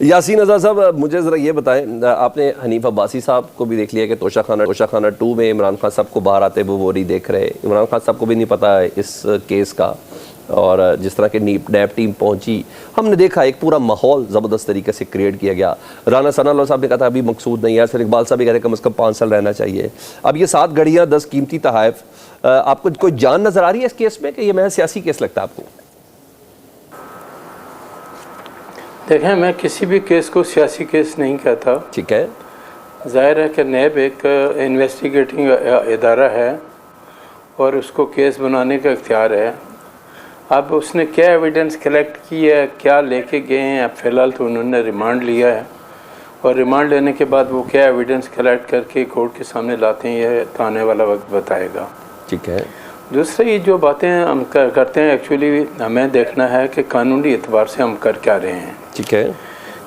یاسین رضا صاحب مجھے ذرا یہ بتائیں، آپ نے حنیف عباسی صاحب کو بھی دیکھ لیا کہ توشہ خانہ 2 میں عمران خان صاحب کو باہر آتے وہ نہیں دیکھ رہے، عمران خان صاحب کو بھی نہیں پتا ہے اس کیس کا، اور جس طرح کہ نیب ٹیم پہنچی ہم نے دیکھا ایک پورا ماحول زبردست طریقے سے کریٹ کیا گیا. رانا ثناء اللہ صاحب نے کہا تھا ابھی مقصود نہیں ہے، سر اقبال صاحب بھی کہہ رہے کم از کم 5 سال رہنا چاہیے. اب یہ 7 گھڑیاں 10 قیمتی تحائف، آپ کو کوئی جان نظر آ رہی ہے اس کیس میں کہ یہ محض سیاسی کیس لگتا ہے آپ کو؟ دیکھیں میں کسی بھی کیس کو سیاسی کیس نہیں کہتا. ٹھیک ہے، ظاہر ہے کہ نیب ایک انویسٹیگیٹنگ ادارہ ہے اور اس کو کیس بنانے کا اختیار ہے. اب اس نے کیا ایویڈنس کلیکٹ کی ہے، کیا لے کے گئے ہیں، اب فی الحال تو انہوں نے ریمانڈ لیا ہے اور ریمانڈ لینے کے بعد وہ کیا ایویڈنس کلیکٹ کر کے کورٹ کے سامنے لاتے ہیں یہ تو آنے والا وقت بتائے گا. ٹھیک ہے. دوسرے یہ جو باتیں ہم کرتے ہیں ایکچولی ہمیں دیکھنا ہے کہ قانونی اعتبار سے ہم کر کیا رہے ہیں. ٹھیک ہے.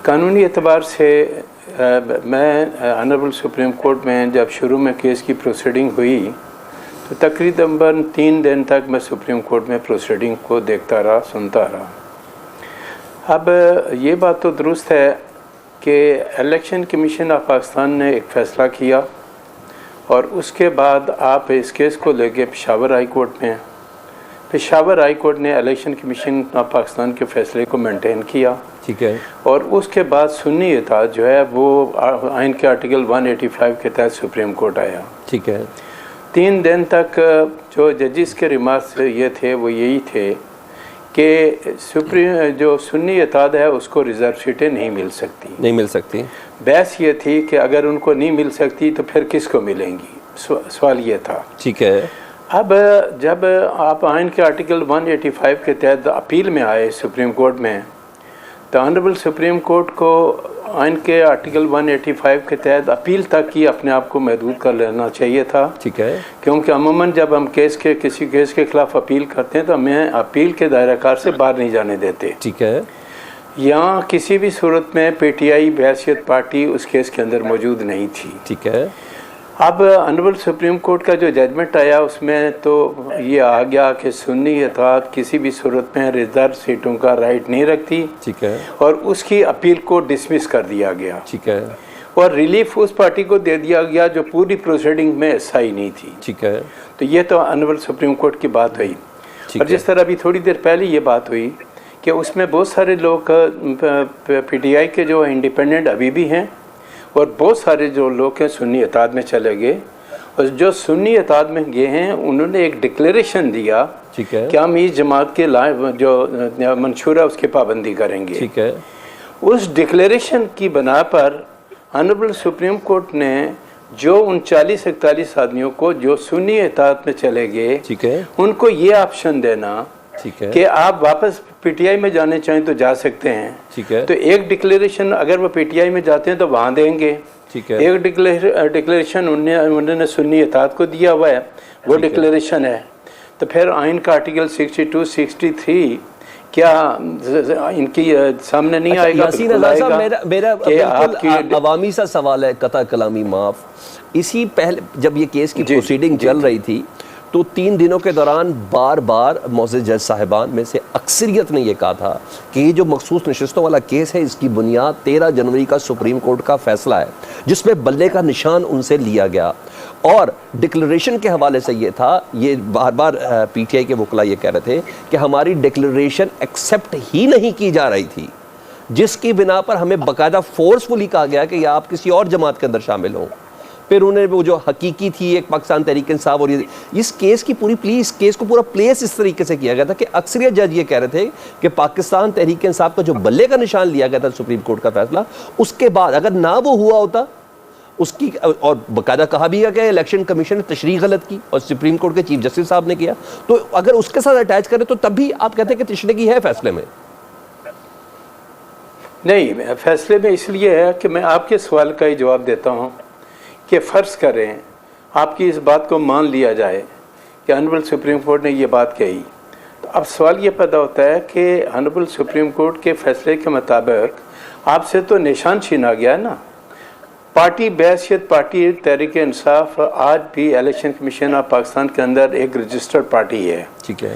قانونی اعتبار سے میں آنریبل سپریم کورٹ میں جب شروع میں کیس کی پروسیڈنگ ہوئی تو تقریباً 3 دن تک میں سپریم کورٹ میں پروسیڈنگ کو دیکھتا رہا، سنتا رہا. اب یہ بات تو درست ہے کہ الیکشن کمیشن آف پاکستان نے ایک فیصلہ کیا اور اس کے بعد آپ اس کیس کو لے کے پشاور ہائی کورٹ میں، پشاور ہائی کورٹ نے الیکشن کمیشن آف پاکستان کے فیصلے کو مینٹین کیا. ٹھیک ہے. اور اس کے بعد سنی اطاعت جو ہے وہ آئین کے آرٹیکل 185 کے تحت سپریم کورٹ آیا. ٹھیک ہے. 3 دن تک جو ججز کے ریمارکس یہ تھے وہ یہی تھے کہ جو سنی اطاعت ہے اس کو ریزرو سیٹیں نہیں مل سکتی. بحث یہ تھی کہ اگر ان کو نہیں مل سکتی تو پھر کس کو ملیں گی، سوال یہ تھا. ٹھیک ہے. اب جب آپ آئین کے آرٹیکل 185 کے تحت اپیل میں آئے سپریم کورٹ میں تو آنریبل سپریم کورٹ کو آئین کے آرٹیکل 185 کے تحت اپیل تک ہی اپنے آپ کو محدود کر لینا چاہیے تھا. ٹھیک ہے. کیونکہ عموماً جب ہم کسی کیس کے خلاف اپیل کرتے ہیں تو ہمیں اپیل کے دائرہ کار سے باہر نہیں جانے دیتے. ٹھیک ہے. یہاں کسی بھی صورت میں پی ٹی آئی بحیثیت پارٹی اس کیس کے اندر موجود نہیں تھی. ٹھیک ہے. اب آنریبل سپریم کورٹ کا جو ججمنٹ آیا اس میں تو یہ آ گیا کہ سنی اطاعت کسی بھی صورت میں ریزرو سیٹوں کا رائٹ نہیں رکھتی. ٹھیک ہے. اور اس کی اپیل کو ڈسمس کر دیا گیا. ٹھیک ہے. اور ریلیف اس پارٹی کو دے دیا گیا جو پوری پروسیڈنگ میں حصہ ہی نہیں تھی. ٹھیک ہے. تو یہ تو آنریبل سپریم کورٹ کی بات ہوئی. اور جس طرح ابھی تھوڑی دیر پہلے یہ بات ہوئی کہ اس میں بہت سارے لوگ پی ٹی آئی کے جو انڈیپینڈنٹ ابھی بھی ہیں اور بہت سارے جو لوگ ہیں سنی اطاعت میں چلے گئے، اور جو سنی اطاعت میں گئے ہیں انہوں نے ایک ڈکلیریشن دیا کہ ہم اس جماعت کے جو منشور ہے اس کی پابندی کریں گے. ٹھیک ہے. اس ڈکلیریشن کی بنا پر آنریبل سپریم کورٹ نے جو 39-41 آدمیوں کو جو سنی اطاعت میں چلے گئے ان کو یہ آپشن دینا کہ آپ واپس پی ٹی آئی میں جانے چاہیں تو جا سکتے ہیں. تو ایک ڈکلیریشن اگر وہ پی ٹی آئی میں جاتے ہیں تو وہاں دیں گے. ایک ڈکلیریشن انہوں نے سنی اطاعت کو دیا ہوا ہے، وہ ڈکلیریشن ہے. تو پھر آئین کا آرٹیکل 62-63 کیا ان کی سامنے نہیں آئے گا؟ یاسین اللہ صاحب میرا بالکل عوامی سا سوال ہے، قطع کلامی معاف. اسی پہلے جب یہ کیس کی پروسیڈنگ چل رہی تھی تو 3 دنوں کے دوران بار بار معزز جج صاحبان میں سے اکثریت نے یہ کہا تھا کہ یہ جو مخصوص نشستوں والا کیس ہے اس کی بنیاد 13 جنوری کا سپریم کورٹ کا فیصلہ ہے جس میں بلے کا نشان ان سے لیا گیا. اور ڈکلیریشن کے حوالے سے یہ تھا، یہ بار بار پی ٹی آئی کے وکلاء یہ کہہ رہے تھے کہ ہماری ڈکلیریشن ایکسیپٹ ہی نہیں کی جا رہی تھی، جس کی بنا پر ہمیں باقاعدہ فورسفلی کہا گیا کہ یا آپ کسی اور جماعت کے اندر شامل ہوں. پھر انہیں وہ جو حقیقی تھی ایک پاکستان تحریک انصاف، اور اس کیس کی پوری اس کیس کو پورا پلیس اس طریقے سے کیا گیا تھا کہ اکثریت جج یہ کہہ رہے تھے کہ پاکستان تحریک انصاف کا جو بلے کا نشان لیا گیا تھا سپریم کورٹ کا فیصلہ، اس کے بعد اگر نہ وہ ہوا ہوتا اس کی، اور باقاعدہ کہا بھی ہے کہ الیکشن کمیشن نے تشریح غلط کی اور سپریم کورٹ کے چیف جسٹس صاحب نے کیا، تو اگر اس کے ساتھ اٹیچ کریں تو تب بھی آپ کہتے ہیں کہ تشریح ہے فیصلے میں؟ نہیں، فیصلے میں اس لیے ہے کہ میں آپ کے سوال کا ہی جواب دیتا ہوں کہ فرض کریں آپ کی اس بات کو مان لیا جائے کہ آنریبل سپریم کورٹ نے یہ بات کہی، تو اب سوال یہ پیدا ہوتا ہے کہ آنریبل سپریم کورٹ کے فیصلے کے مطابق آپ سے تو نشان چھینا گیا نا. پارٹی بحیثیت پارٹی تحریک انصاف آج بھی الیکشن کمیشن آف پاکستان کے اندر ایک رجسٹرڈ پارٹی ہے. ٹھیک ہے.